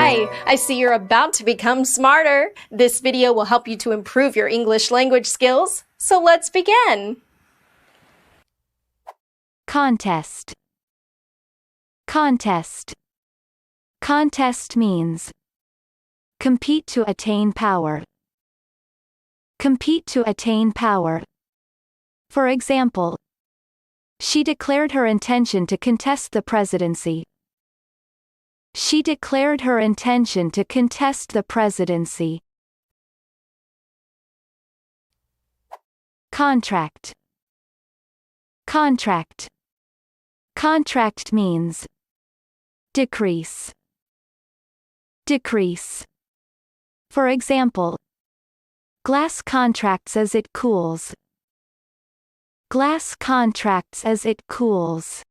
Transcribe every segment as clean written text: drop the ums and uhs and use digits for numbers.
Hi! I see you're about to become smarter. This video will help you to improve your English language skills. So let's begin. Contest. Contest. Contest means compete to attain power. Compete to attain power. For example, she declared her intention to contest the presidency. She declared her intention to contest the presidency. Contract. Contract. Contract means decrease. Decrease. For example, glass contracts as it cools. Glass contracts as it cools.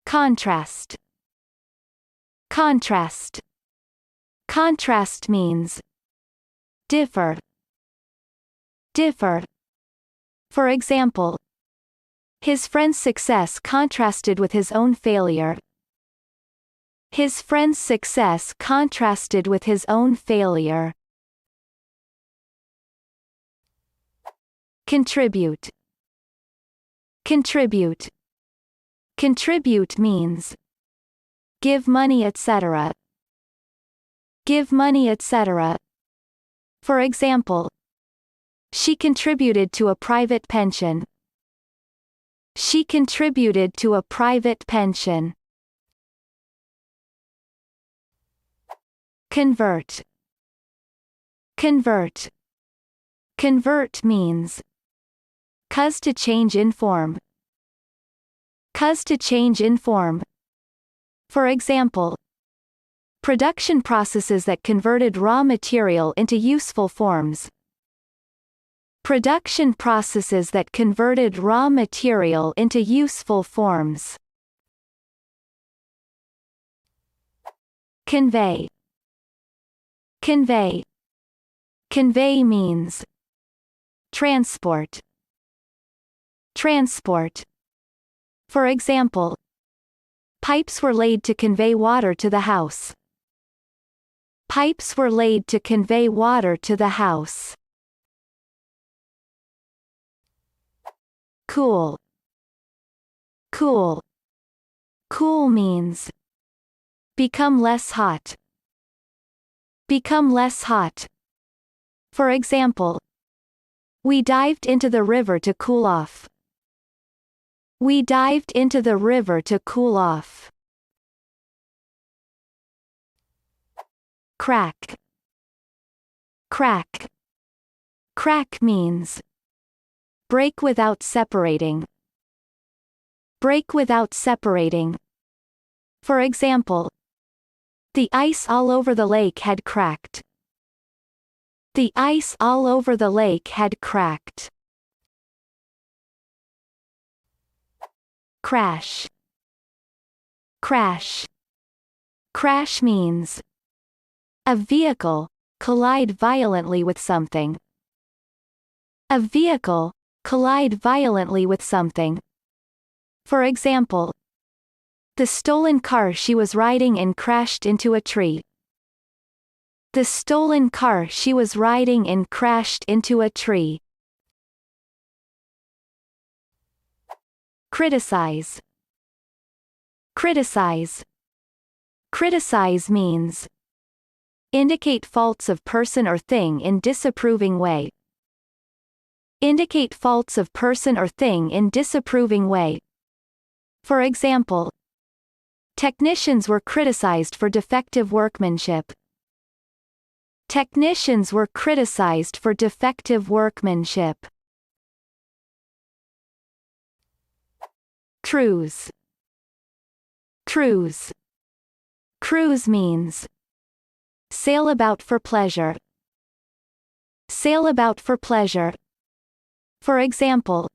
Contrast. Contrast. Contrast means differ. Differ. For example, his friend's success contrasted with his own failure. His friend's success contrasted with his own failure. Contribute. Contribute. Contribute means give money, etc. Give money, etc. For example, she contributed to a private pension. She contributed to a private pension. Convert. Convert. Convert means cause to change in form. Cause to change in form. For example, production processes that converted raw material into useful forms. Production processes that converted raw material into useful forms. Convey. Convey. Convey means transport. Transport. For example, pipes were laid to convey water to the house. Pipes were laid to convey water to the house. Cool. Cool. Cool means become less hot. Become less hot. For example, we dived into the river to cool off. We dived into the river to cool off. Crack. Crack. Crack means break without separating. Break without separating. For example, the ice all over the lake had cracked. The ice all over the lake had cracked. Crash. Crash. Crash means a vehicle collide violently with something. A vehicle collide violently with something. For example, the stolen car she was riding in crashed into a tree. The stolen car she was riding in crashed into a tree. Criticize. Criticize. Criticize means indicate faults of person or thing in disapproving way. Indicate faults of person or thing in disapproving way. For example, technicians were criticized for defective workmanship. Technicians were criticized for defective workmanship. Cruise. Cruise. Cruise means sail about for pleasure. Sail about for pleasure. For example,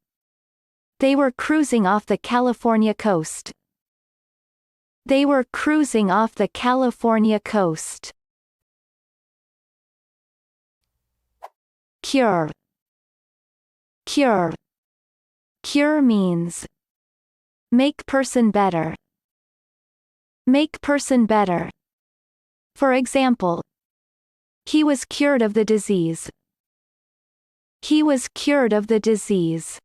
they were cruising off the California coast. They were cruising off the California coast. Cure. Cure. Cure means make person better. Make person better. For example, he was cured of the disease. He was cured of the disease.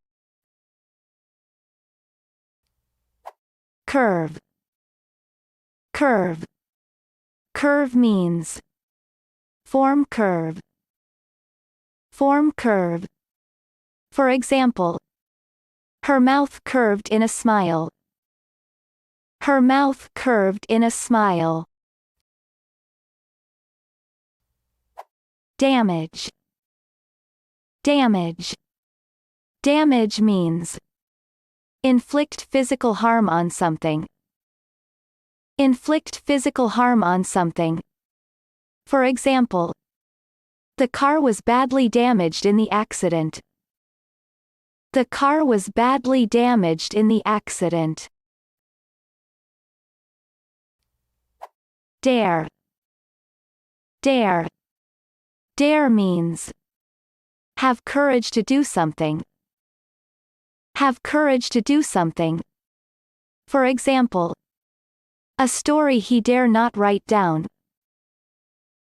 Curve. Curve. Curve means form curve. Form curve. For example, her mouth curved in a smile. Her mouth curved in a smile. Damage. Damage. Damage means inflict physical harm on something. Inflict physical harm on something. For example, the car was badly damaged in the accident. The car was badly damaged in the accident. Dare. Dare. Dare means have courage to do something. Have courage to do something. For example, a story he dare not write down.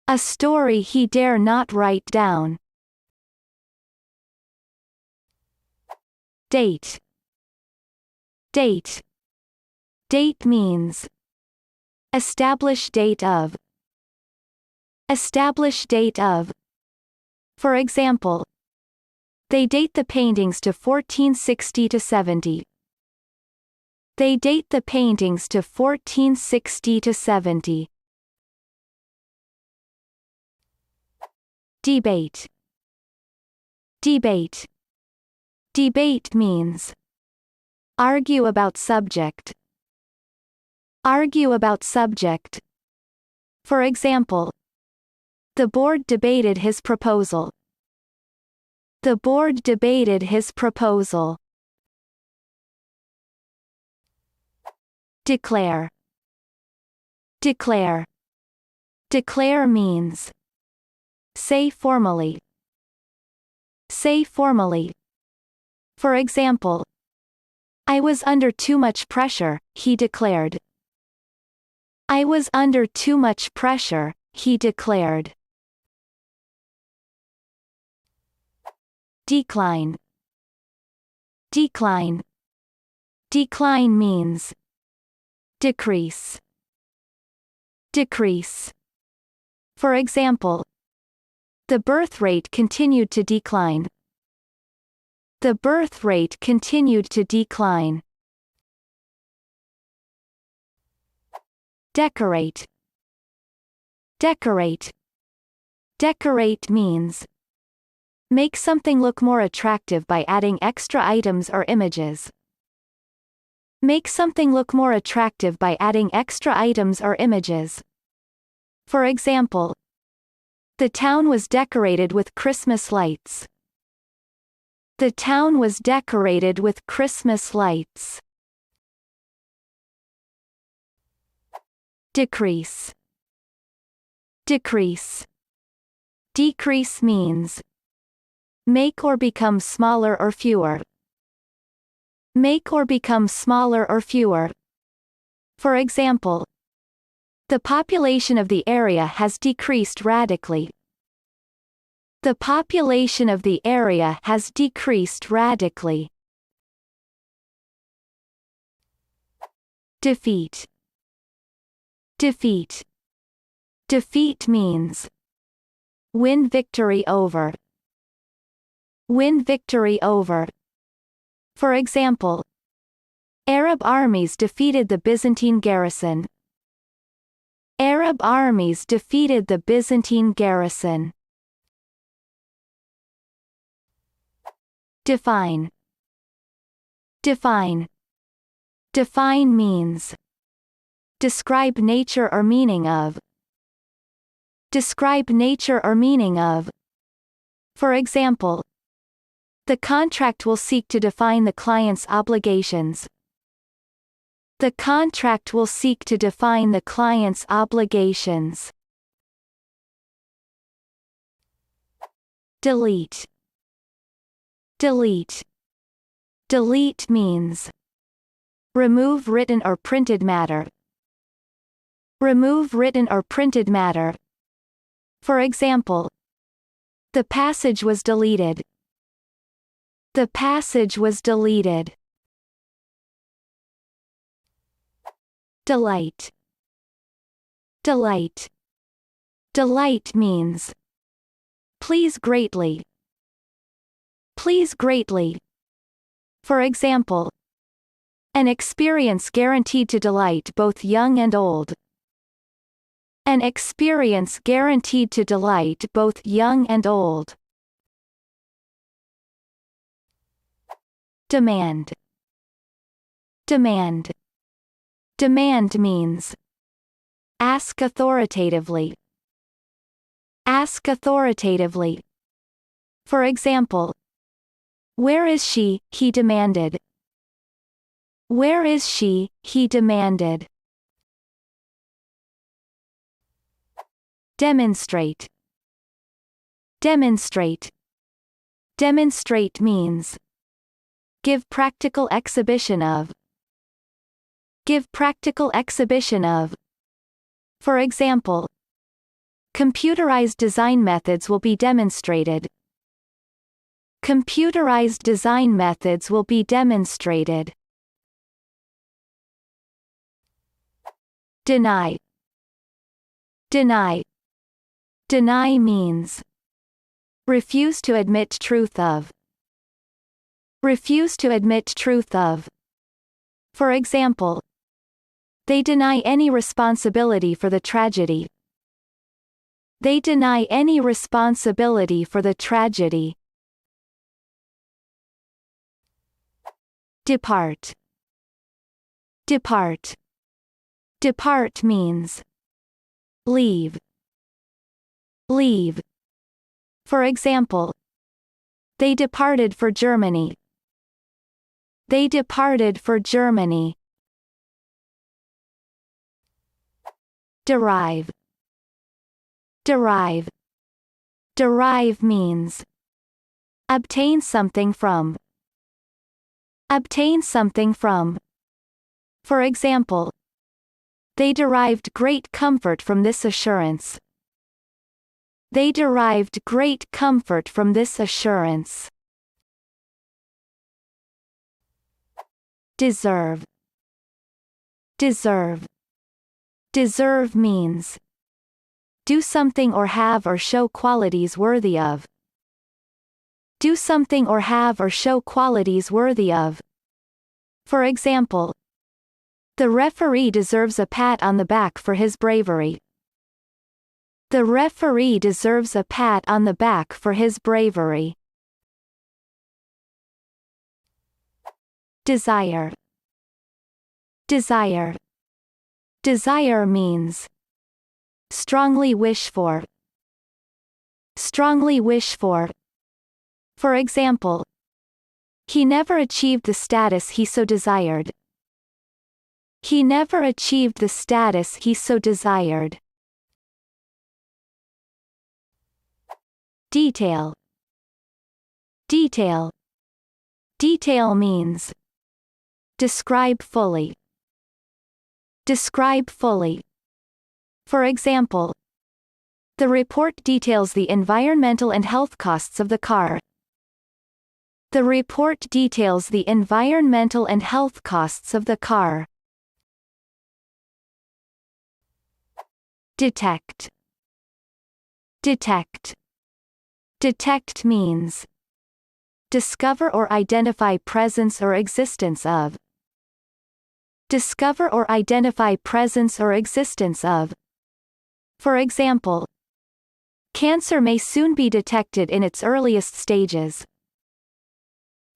A story he dare not write down. Date. Date. Date means establish date of. Establish date of. For example, they date the paintings to 1460 to 70. They date the paintings to 1460 to 70. Debate. Debate. Debate means argue about subject. Argue about subject. For example, the board debated his proposal. The board debated his proposal. Declare. Declare. Declare means say formally. Say formally. For example, I was under too much pressure, he declared. I was under too much pressure, he declared. Decline. Decline. Decline means decrease. Decrease. For example, the birth rate continued to decline. The birth rate continued to decline. Decorate. Decorate. Decorate means make something look more attractive by adding extra items or images. Make something look more attractive by adding extra items or images. For example, the town was decorated with Christmas lights. The town was decorated with Christmas lights. Decrease. Decrease. Decrease means make or become smaller or fewer. Make or become smaller or fewer. For example, the population of the area has decreased radically. The population of the area has decreased radically. Defeat. Defeat. Defeat means win victory over. Win victory over. For example, Arab armies defeated the Byzantine garrison. Arab armies defeated the Byzantine garrison. Define. Define. Define means describe nature or meaning of. Describe nature or meaning of. For example, the contract will seek to define the client's obligations. The contract will seek to define the client's obligations. Delete. Delete. Delete means remove written or printed matter. Remove written or printed matter. For example, the passage was deleted. The passage was deleted. Delight. Delight. Delight means please greatly. Please greatly. For example, an experience guaranteed to delight both young and old. An experience guaranteed to delight both young and old. Demand. Demand. Demand means ask authoritatively. Ask authoritatively. For example, where is she? He demanded. Where is she? He demanded. Demonstrate. Demonstrate. Demonstrate means give practical exhibition of. Give practical exhibition of. For example, computerized design methods will be demonstrated. Computerized design methods will be demonstrated. Deny. Deny. Deny means refuse to admit truth of. Refuse to admit truth of. For example, they deny any responsibility for the tragedy. They deny any responsibility for the tragedy. Depart. Depart. Depart means leave. Leave. For example, they departed for Germany. They departed for Germany. Derive. Derive. Derive means obtain something from. Obtain something from. For example, they derived great comfort from this assurance. They derived great comfort from this assurance. Deserve. Deserve. Deserve means do something or have or show qualities worthy of. Do something or have or show qualities worthy of. For example, the referee deserves a pat on the back for his bravery. The referee deserves a pat on the back for his bravery. Desire. Desire. Desire means strongly wish for. Strongly wish for. For example, he never achieved the status he so desired. He never achieved the status he so desired. Detail. Detail. Detail means describe fully. Describe fully. For example, the report details the environmental and health costs of the car. The report details the environmental and health costs of the car. Detect. Detect. Detect means discover or identify presence or existence of. Discover or identify presence or existence of. For example, cancer may soon be detected in its earliest stages.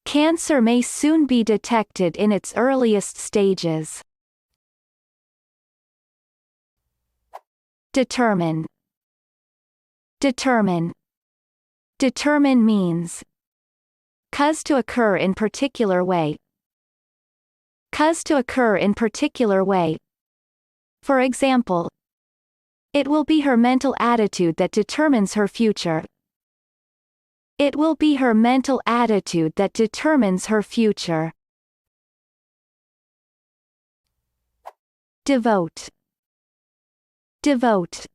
Cancer may soon be detected in its earliest stages. Determine. Determine. Determine means cause to occur in particular way. Cause to occur in particular way. For example, it will be her mental attitude that determines her future. It will be her mental attitude that determines her future. Devote. Devote.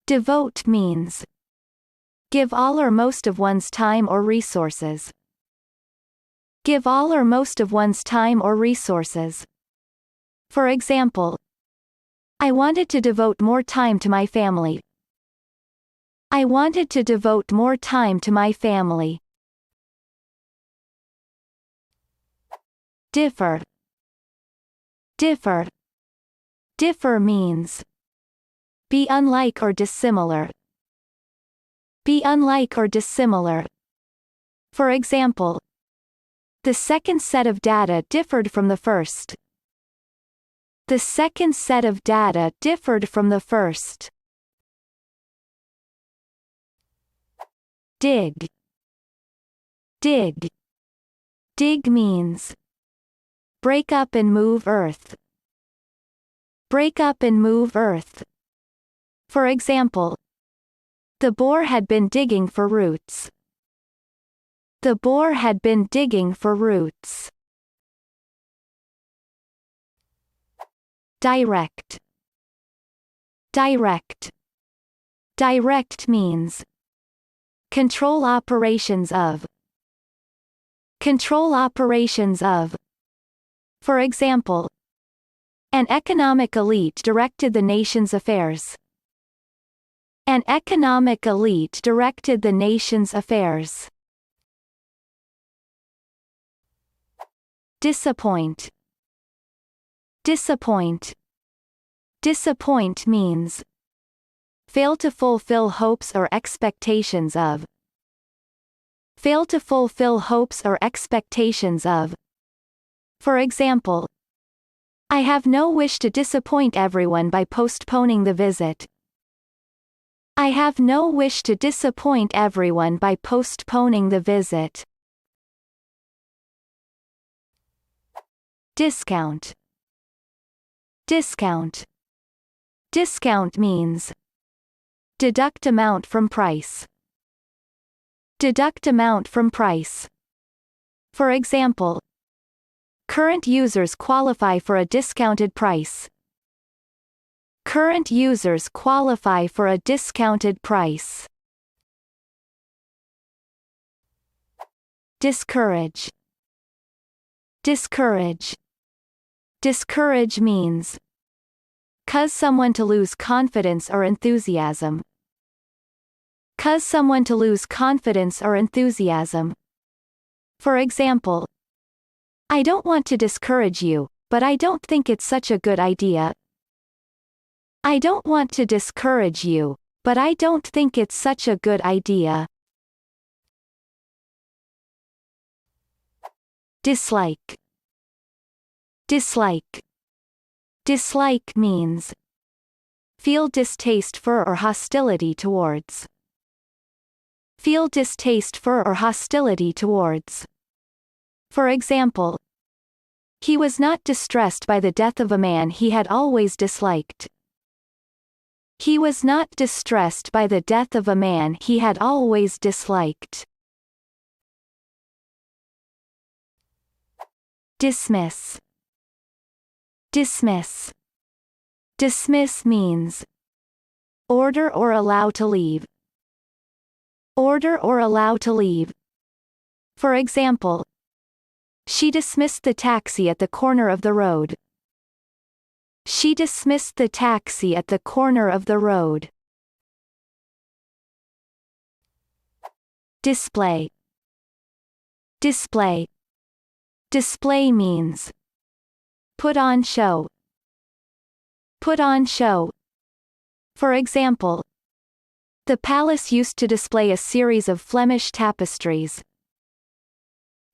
Devote means give all or most of one's time or resources. Give all or most of one's time or resources. For example, I wanted to devote more time to my family. I wanted to devote more time to my family. Differ. Differ. Differ means be unlike or dissimilar. Be unlike or dissimilar. For example, the second set of data differed from the first. The second set of data differed from the first. Dig. Dig. Dig means break up and move earth. Break up and move earth. For example, the boar had been digging for roots. The boar had been digging for roots. Direct. Direct. Direct means control operations of. Control operations of. For example, an economic elite directed the nation's affairs. An economic elite directed the nation's affairs. Disappoint. Disappoint. Disappoint means fail to fulfill hopes or expectations of. Fail to fulfill hopes or expectations of. For example, I have no wish to disappoint everyone by postponing the visit. I have no wish to disappoint everyone by postponing the visit. Discount. Discount. Discount means deduct amount from price. Deduct amount from price. For example, current users qualify for a discounted price. Current users qualify for a discounted price. Discourage. Discourage. Discourage means cause someone to lose confidence or enthusiasm. Cause someone to lose confidence or enthusiasm. For example, I don't want to discourage you, but I don't think it's such a good idea. I don't want to discourage you, but I don't think it's such a good idea. Dislike. Dislike. Dislike means feel distaste for or hostility towards. Feel distaste for or hostility towards. For example, he was not distressed by the death of a man he had always disliked. He was not distressed by the death of a man he had always disliked. Dismiss. Dismiss. Dismiss means order or allow to leave. Order or allow to leave. For example, she dismissed the taxi at the corner of the road. She dismissed the taxi at the corner of the road. Display. Display. Display means put on show. Put on show. For example, the palace used to display a series of Flemish tapestries.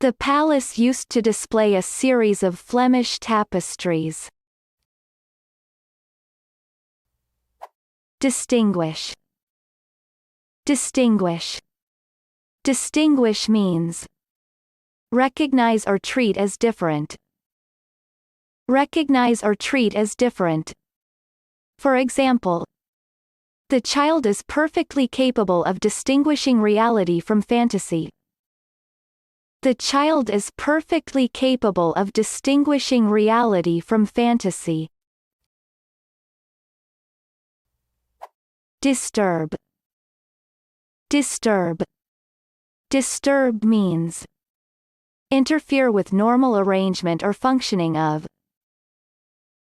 The palace used to display a series of Flemish tapestries. Distinguish. Distinguish. Distinguish means recognize or treat as different. Recognize or treat as different. For example, the child is perfectly capable of distinguishing reality from fantasy. The child is perfectly capable of distinguishing reality from fantasy. Disturb. Disturb. Disturb means interfere with normal arrangement or functioning of.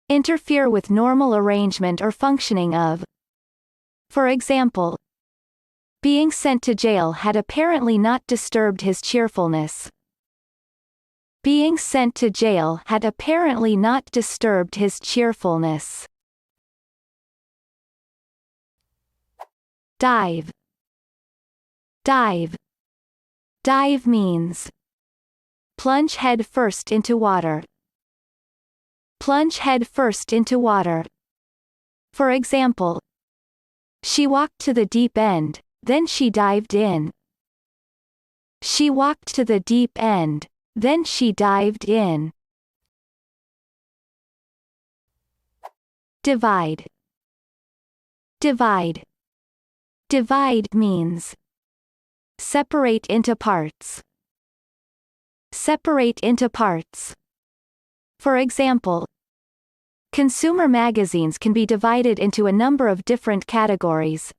Interfere with normal arrangement or functioning of. For example, being sent to jail had apparently not disturbed his cheerfulness. Being sent to jail had apparently not disturbed his cheerfulness. Dive. Dive. Dive means plunge head first into water. Plunge head first into water. For example, she walked to the deep end, then she dived in. She walked to the deep end, then she dived in. Divide. Divide. Divide means separate into parts. Separate into parts. For example, consumer magazines can be divided into a number of different categories.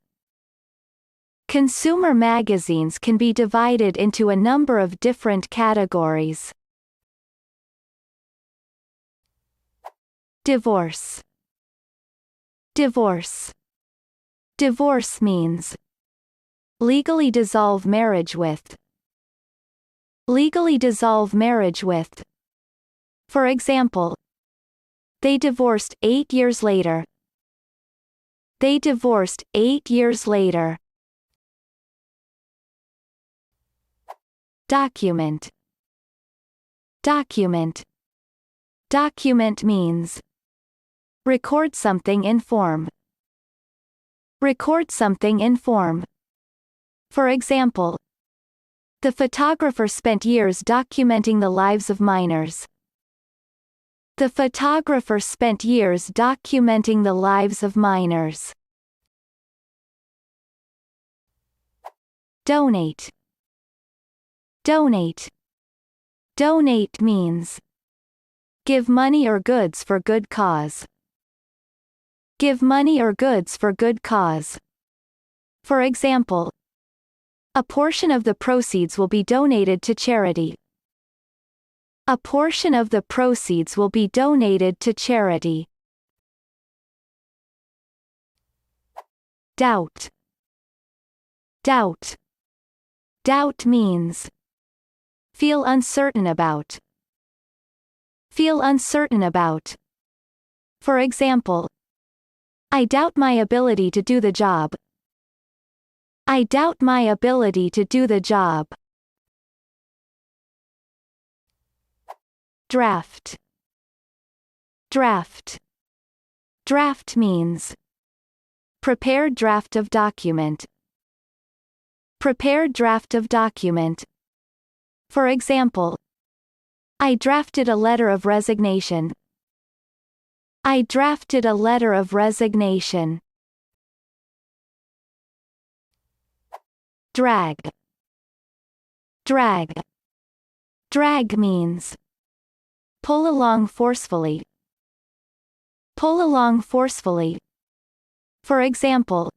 Consumer magazines can be divided into a number of different categories. Divorce. Divorce. Divorce means legally dissolve marriage with. Legally dissolve marriage with. For example, they divorced 8 years later. They divorced 8 years later. Document. Document. Document means record something in form. Record something in form. For example, the photographer spent years documenting the lives of minors. The photographer spent years documenting the lives of minors. Donate. Donate. Donate means give money or goods for good cause. Give money or goods for good cause. For example, a portion of the proceeds will be donated to charity. A portion of the proceeds will be donated to charity. Doubt. Doubt. Doubt means feel uncertain about. Feel uncertain about. For example, I doubt my ability to do the job. I doubt my ability to do the job. Draft. Draft. Draft means prepared draft of document. Prepared draft of document. For example, I drafted a letter of resignation. I drafted a letter of resignation. Drag. Drag. Drag means pull along forcefully. Pull along forcefully. For example,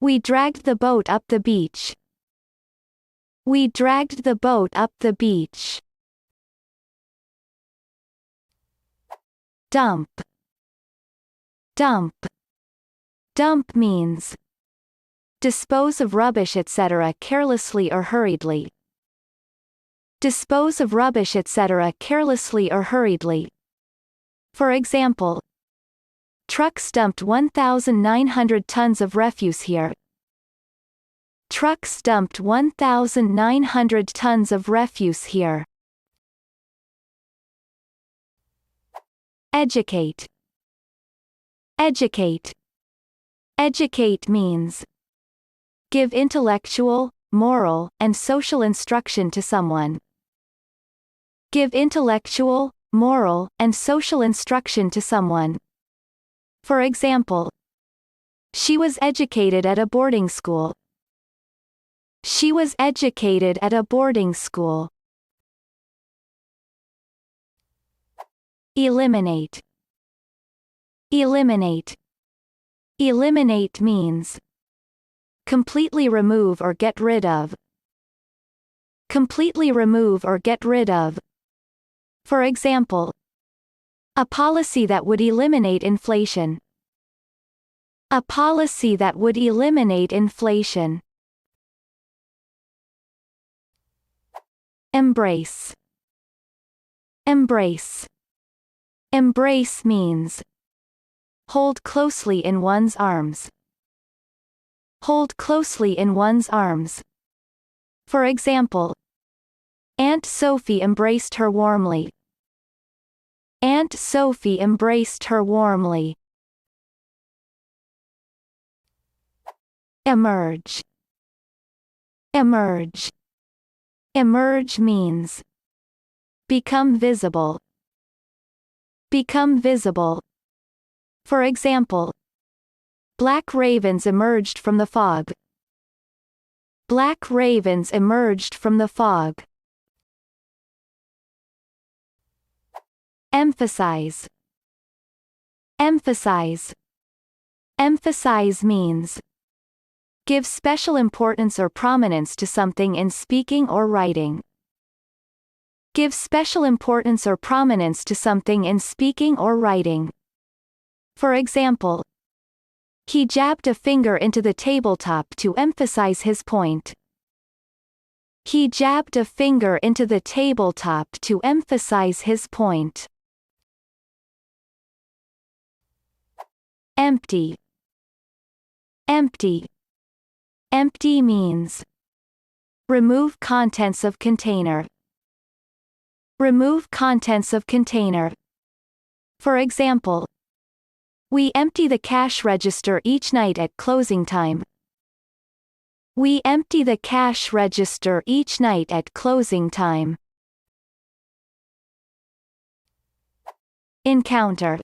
we dragged the boat up the beach. We dragged the boat up the beach. Dump. Dump. Dump means dispose of rubbish etc. carelessly or hurriedly. Dispose of rubbish etc. carelessly or hurriedly. For example, trucks dumped 1,900 tons of refuse here. Trucks dumped 1,900 tons of refuse here. Educate. Educate. Educate means give intellectual, moral, and social instruction to someone. Give intellectual, moral, and social instruction to someone. For example, she was educated at a boarding school. She was educated at a boarding school. Eliminate. Eliminate. Eliminate means completely remove or get rid of. Completely remove or get rid of. For example, a policy that would eliminate inflation. A policy that would eliminate inflation. Embrace. Embrace. Embrace means hold closely in one's arms. Hold closely in one's arms. For example, Aunt Sophie embraced her warmly. Aunt Sophie embraced her warmly. Emerge. Emerge. Emerge means become visible. Become visible. For example, black ravens emerged from the fog. Black ravens emerged from the fog. Emphasize. Emphasize. Emphasize means give special importance or prominence to something in speaking or writing. Give special importance or prominence to something in speaking or writing. For example, he jabbed a finger into the tabletop to emphasize his point. He jabbed a finger into the tabletop to emphasize his point. Empty. Empty. Empty means remove contents of container. Remove contents of container. For example, we empty the cash register each night at closing time. We empty the cash register each night at closing time. Encounter.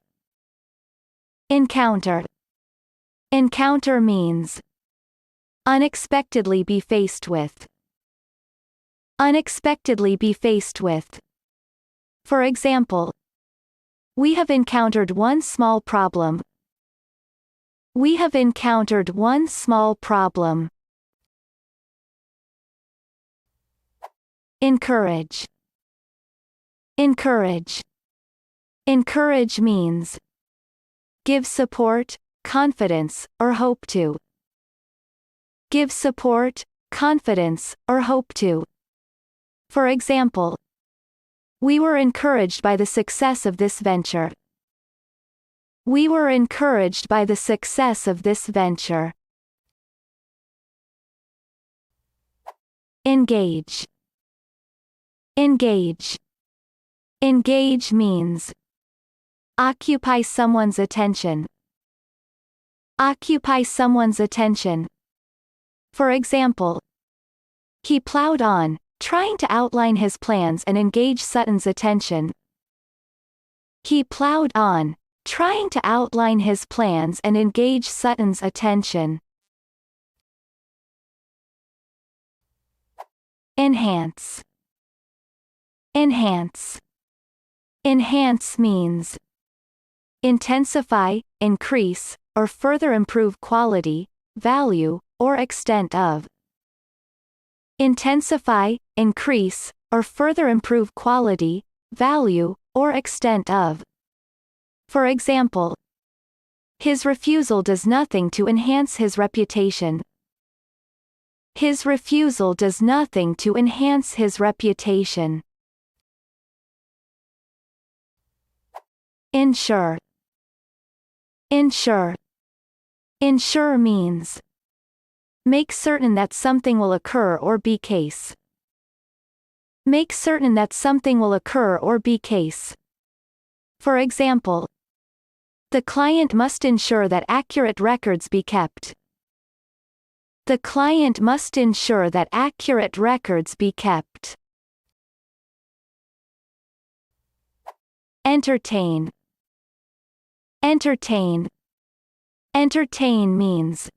Encounter. Encounter means unexpectedly be faced with. Unexpectedly be faced with. For example, we have encountered one small problem. We have encountered one small problem. Encourage. Encourage. Encourage means give support, confidence, or hope to. Give support, confidence, or hope to. For example, we were encouraged by the success of this venture. We were encouraged by the success of this venture. Engage. Engage. Engage means occupy someone's attention. Occupy someone's attention. For example, he plowed on, trying to outline his plans and engage Sutton's attention. He plowed on, trying to outline his plans and engage Sutton's attention. Enhance. Enhance. Enhance means intensify, increase, or further improve quality, value, or extent of. Intensify, increase, or further improve quality, value, or extent of. For example, his refusal does nothing to enhance his reputation. His refusal does nothing to enhance his reputation. Ensure. Ensure. Ensure means make certain that something will occur or be case. Make certain that something will occur or be case. For example, the client must ensure that accurate records be kept. The client must ensure that accurate records be kept. Entertain. Entertain. Entertain means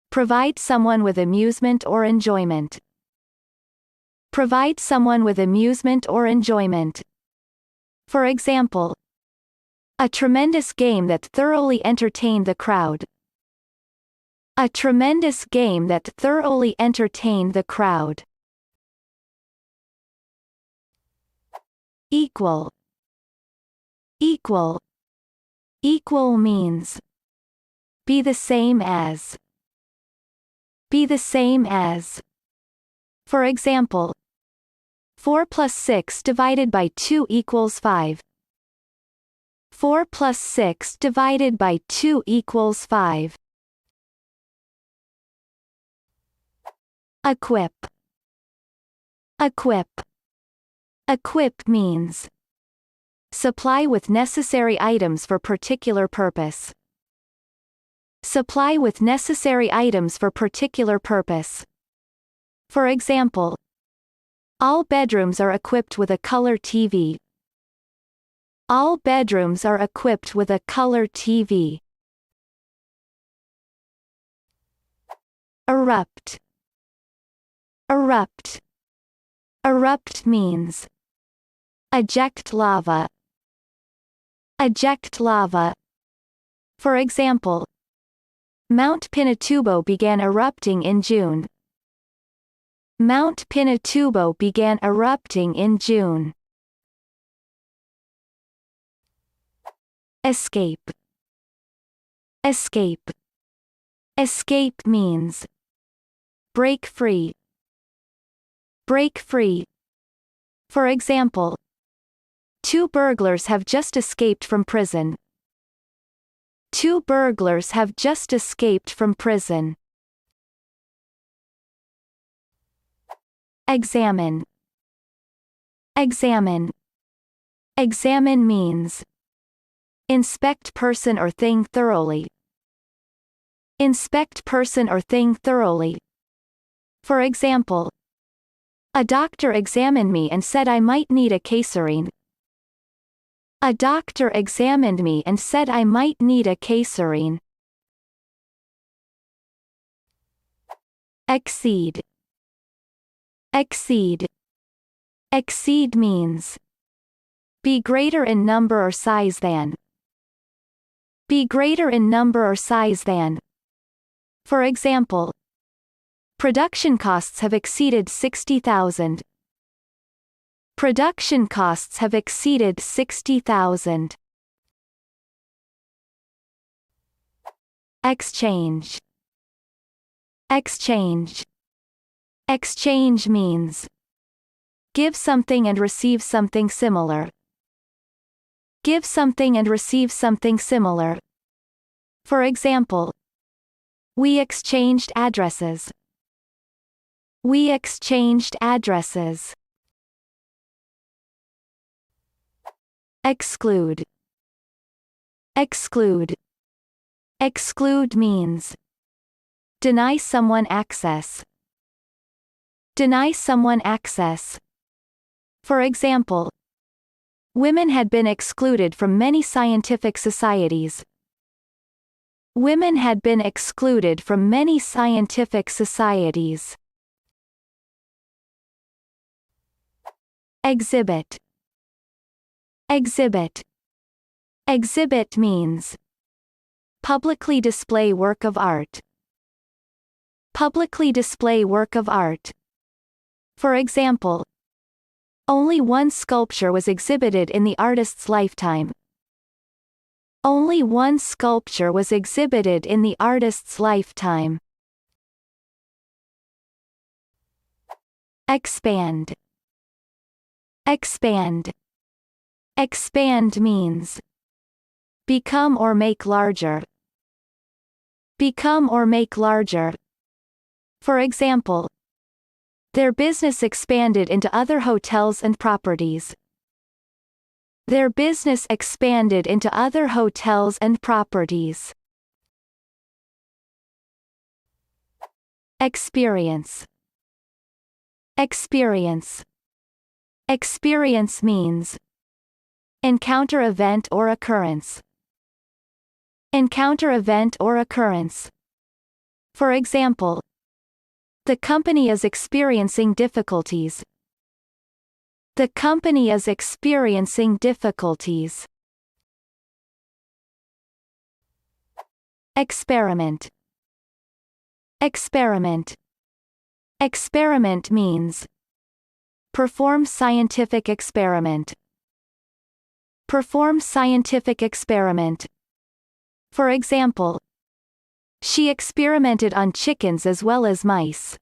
provide someone with amusement or enjoyment. Provide someone with amusement or enjoyment. For example, a tremendous game that thoroughly entertained the crowd. A tremendous game that thoroughly entertained the crowd. Equal. Equal. Equal means be the same as. Be the same as. For example, 4 plus 6 divided by 2 equals 5. 4 plus 6 divided by 2 equals 5. Equip. Equip. Equip means supply with necessary items for particular purpose. Supply with necessary items for particular purpose. For example, all bedrooms are equipped with a color TV. All bedrooms are equipped with a color TV. Erupt. Erupt. Erupt means eject lava. Eject lava. For example, Mount Pinatubo began erupting in June. Mount Pinatubo began erupting in June. Escape. Escape. Escape means break free. Break free. For example, 2 burglars have just escaped from prison. 2 burglars have just escaped from prison. Examine. Examine. Examine means inspect person or thing thoroughly. Inspect person or thing thoroughly. For example, a doctor examined me and said I might need a caesarean. A doctor examined me and said I might need a caesarean. Exceed. Exceed. Exceed means be greater in number or size than. Be greater in number or size than. For example, production costs have exceeded 60,000. Production costs have exceeded 60,000. Exchange. Exchange. Exchange means give something and receive something similar. Give something and receive something similar. For example, we exchanged addresses. We exchanged addresses. Exclude. Exclude. Exclude means deny someone access. Deny someone access. For example, women had been excluded from many scientific societies. Women had been excluded from many scientific societies. Exhibit. Exhibit. Exhibit means publicly display work of art. Publicly display work of art. For example, only one sculpture was exhibited in the artist's lifetime. Only one sculpture was exhibited in the artist's lifetime. Expand. Expand. Expand means become or make larger. Become or make larger. For example, their business expanded into other hotels and properties. Their business expanded into other hotels and properties. Experience. Experience. Experience means encounter event or occurrence. Encounter event or occurrence. For example, the company is experiencing difficulties. The company is experiencing difficulties. Experiment. Experiment. Experiment means perform scientific experiment. Perform scientific experiment. For example, she experimented on chickens as well as mice.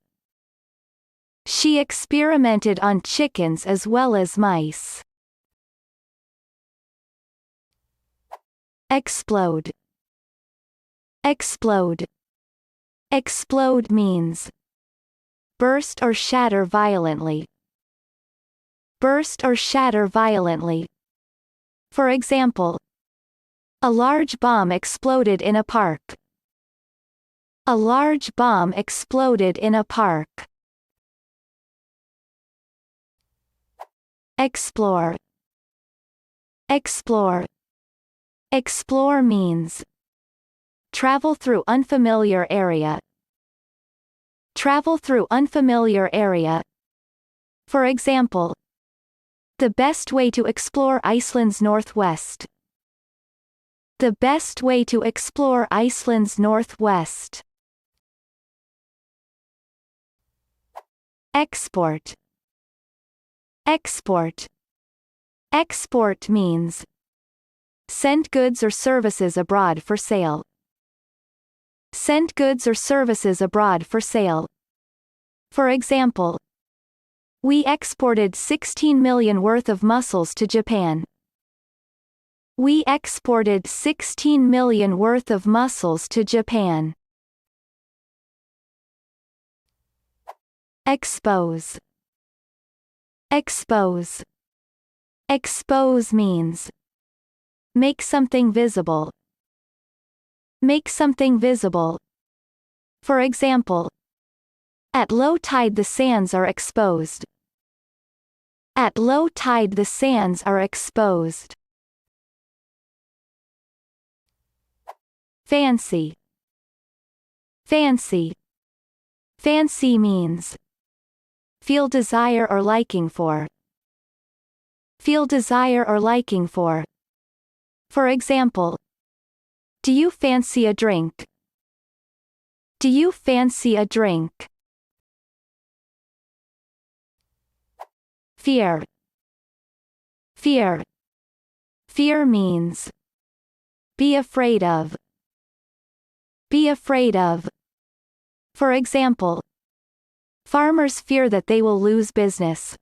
She experimented on chickens as well as mice. Explode. Explode. Explode means burst or shatter violently. Burst or shatter violently. For example, a large bomb exploded in a park. A large bomb exploded in a park. Explore. Explore. Explore means travel through unfamiliar area. Travel through unfamiliar area. For example, the best way to explore Iceland's northwest. The best way to explore Iceland's northwest. Export. Export. Export means send goods or services abroad for sale. Send goods or services abroad for sale. For example, we exported 16 million worth of mussels to Japan. We exported 16 million worth of mussels to Japan. Expose. Expose. Expose means make something visible. Make something visible. For example, at low tide the sands are exposed. At low tide the sands are exposed. Fancy. Fancy. Fancy means feel desire or liking for. Feel desire or liking for. For example, do you fancy a drink? Do you fancy a drink? Fear. Fear. Fear means be afraid of. Be afraid of. For example, farmers fear that they will lose business.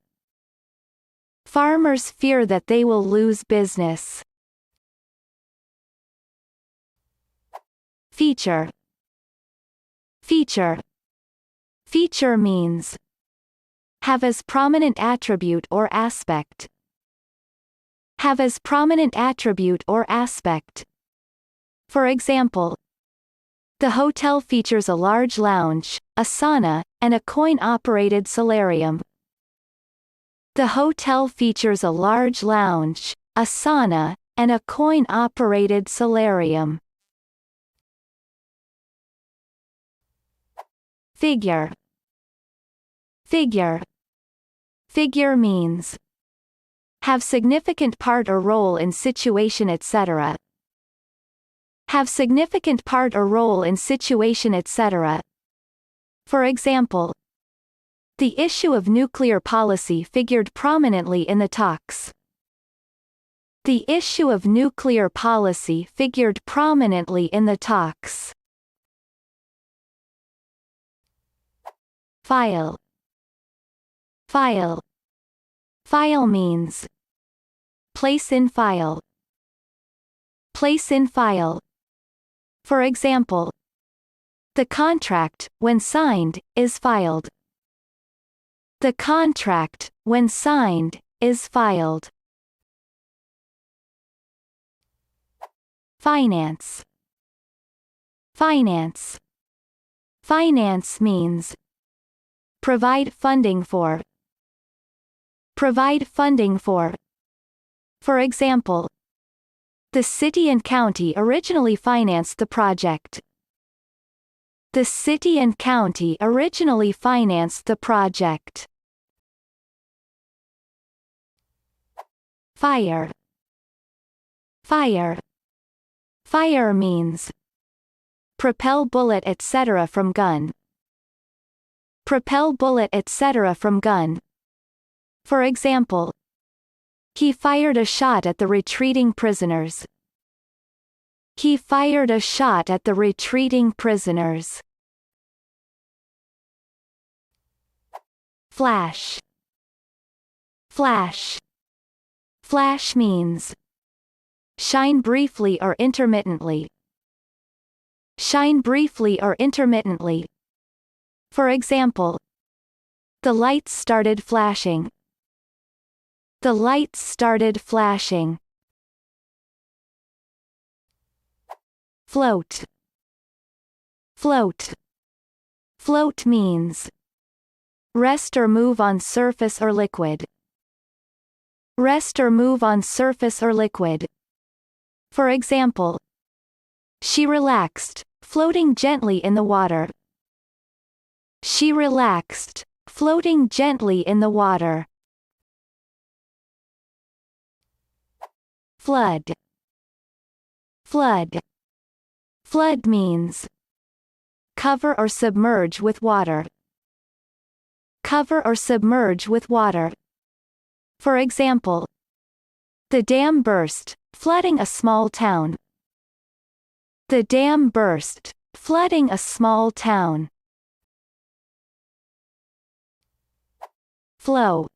Farmers fear that they will lose business. Feature. Feature. Feature means have as prominent attribute or aspect. Have as prominent attribute or aspect. For example, the hotel features a large lounge, a sauna, and a coin-operated solarium. The hotel features a large lounge, a sauna, and a coin-operated solarium. Figure. Figure. Figure means have significant part or role in situation, etc. Have significant part or role in situation, etc. For example, the issue of nuclear policy figured prominently in the talks. The issue of nuclear policy figured prominently in the talks. File. File. File means place in file. Place in file. For example, the contract, when signed, is filed. The contract, when signed, is filed. Finance. Finance. Finance means provide funding for. Provide funding for. For example, the city and county originally financed the project. The city and county originally financed the project. Fire. Fire. Fire means propel bullet etc. from gun. propel bullet, etc. from gun. For example, he fired a shot at the retreating prisoners. He fired a shot at the retreating prisoners. Flash. Flash. Flash means shine briefly or intermittently. Shine briefly or intermittently. For example, the lights started flashing. The lights started flashing. Float. Float. Float means rest or move on surface or liquid. Rest or move on surface or liquid. For example, she relaxed, floating gently in the water. She relaxed, floating gently in the water. Flood. Flood. Flood means cover or submerge with water. Cover or submerge with water. For example, the dam burst, flooding a small town. The dam burst, flooding a small town. Flow.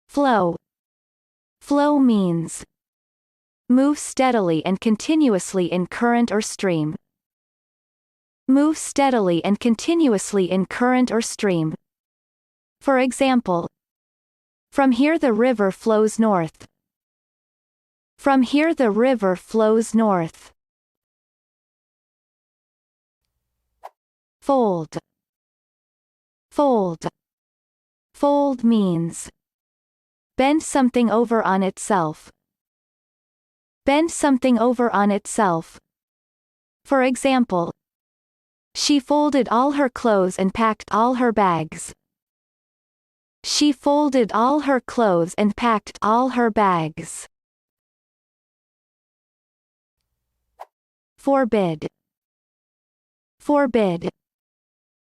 Flow. Flow means move steadily and continuously in current or stream. Move steadily and continuously in current or stream. For example, from here the river flows north. From here the river flows north. Fold. Fold. Fold means bend something over on itself. Bend something over on itself. For example, she folded all her clothes and packed all her bags. She folded all her clothes and packed all her bags. Forbid. Forbid.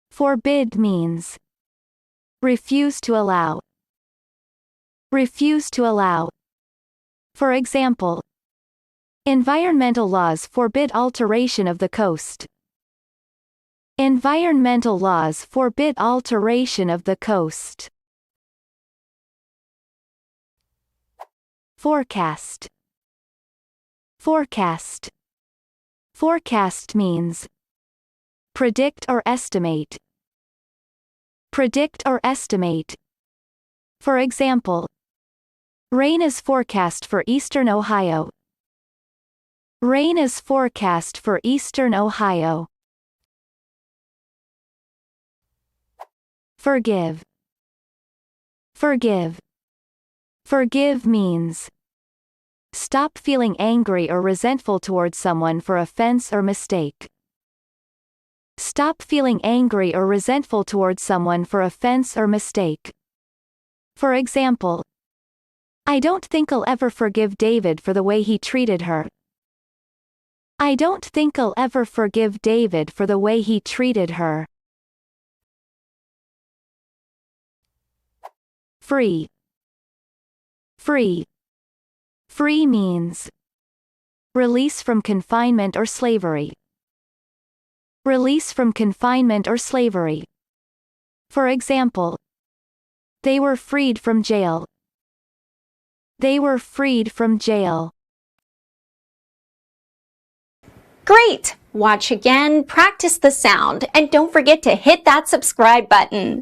Forbid means refuse to allow. Refuse to allow. For example, environmental laws forbid alteration of the coast. Environmental laws forbid alteration of the coast. Forecast. Forecast. Forecast means predict or estimate. Predict or estimate. For example, rain is forecast for eastern Ohio. Rain is forecast for eastern Ohio. Forgive. Forgive. Forgive means stop feeling angry or resentful towards someone for offense or mistake. Stop feeling angry or resentful towards someone for offense or mistake. For example, I don't think I'll ever forgive David for the way he treated her. I don't think I'll ever forgive David for the way he treated her. Free. Free. Free means release from confinement or slavery. Release from confinement or slavery. For example, they were freed from jail. They were freed from jail. Great! Watch again, practice the sound, and don't forget to hit that subscribe button.